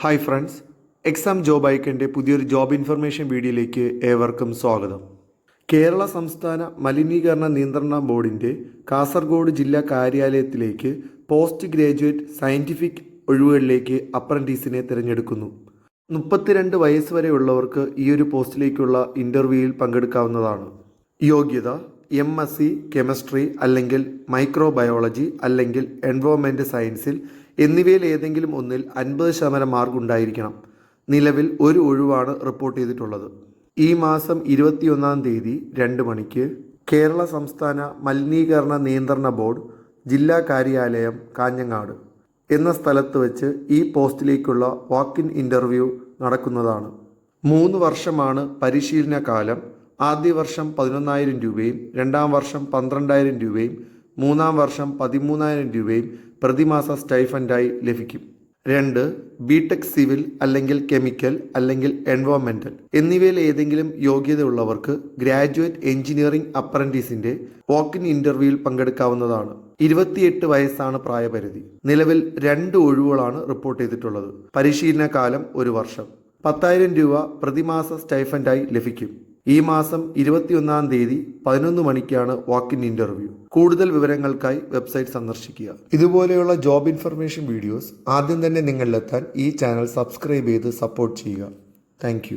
Hi friends, exam job ഐക്കൻ്റെ പുതിയൊരു job information വീഡിയോയിലേക്ക് ഏവർക്കും സ്വാഗതം. കേരള സംസ്ഥാന മലിനീകരണ നിയന്ത്രണ ബോർഡിൻ്റെ കാസർഗോഡ് ജില്ലാ കാര്യാലയത്തിലേക്ക് പോസ്റ്റ് ഗ്രാജുവേറ്റ് സയൻറ്റിഫിക് ഒഴിവുകളിലേക്ക് അപ്രൻറ്റീസിനെ തിരഞ്ഞെടുക്കുന്നു. 32 വയസ്സ് വരെയുള്ളവർക്ക് ഈ ഒരു പോസ്റ്റിലേക്കുള്ള ഇൻ്റർവ്യൂവിൽ പങ്കെടുക്കാവുന്നതാണ്. യോഗ്യത MSc കെമിസ്ട്രി അല്ലെങ്കിൽ മൈക്രോബയോളജി അല്ലെങ്കിൽ എൻവയോൺമെൻറ്റ് സയൻസിൽ എന്നിവയിൽ ഏതെങ്കിലും ഒന്നിൽ 50% മാർക്ക് ഉണ്ടായിരിക്കണം. നിലവിൽ ഒരു ഒഴിവാണ് റിപ്പോർട്ട് ചെയ്തിട്ടുള്ളത്. ഈ മാസം 21 തീയതി 2 മണിക്ക് കേരള സംസ്ഥാന മലിനീകരണ നിയന്ത്രണ ബോർഡ് ജില്ലാ കാര്യാലയം കാഞ്ഞങ്ങാട് എന്ന സ്ഥലത്ത് വെച്ച് ഈ പോസ്റ്റിലേക്കുള്ള വാക്ക് ഇൻ ഇൻ്റർവ്യൂ നടക്കുന്നതാണ്. 3 വർഷമാണ് പരിശീലന കാലം. ആദ്യ വർഷം 11,000 രൂപയും 2ാം വർഷം 12,000 രൂപയും 3ാം വർഷം 13,000 രൂപയും പ്രതിമാസ സ്റ്റൈഫൻഡായി ലഭിക്കും. 2. ബിടെക് സിവിൽ അല്ലെങ്കിൽ കെമിക്കൽ അല്ലെങ്കിൽ എൻവയോൺമെൻറ്റൽ എന്നിവയിൽ ഏതെങ്കിലും യോഗ്യതയുള്ളവർക്ക് ഗ്രാജുവേറ്റ് എഞ്ചിനീയറിംഗ് അപ്രൻറ്റീസിൻ്റെ വാക്ക് ഇൻ ഇൻ്റർവ്യൂവിൽ പങ്കെടുക്കാവുന്നതാണ്. 28 വയസ്സാണ് പ്രായപരിധി. നിലവിൽ 2 ഒഴിവുകളാണ് റിപ്പോർട്ട് ചെയ്തിട്ടുള്ളത്. പരിശീലന കാലം 1 വർഷം. 10,000 രൂപ പ്രതിമാസ സ്റ്റൈഫൻഡായി ലഭിക്കും. ഈ മാസം 21 തീയതി 11 മണിക്കാണ് വാക്ക് ഇൻ ഇൻ്റർവ്യൂ. കൂടുതൽ വിവരങ്ങൾക്കായി വെബ്സൈറ്റ് സന്ദർശിക്കുക. ഇതുപോലെയുള്ള ജോബ് ഇൻഫർമേഷൻ വീഡിയോസ് ആദ്യം തന്നെ നിങ്ങളിലെത്താൻ ഈ ചാനൽ സബ്സ്ക്രൈബ് ചെയ്ത് സപ്പോർട്ട് ചെയ്യുക. താങ്ക്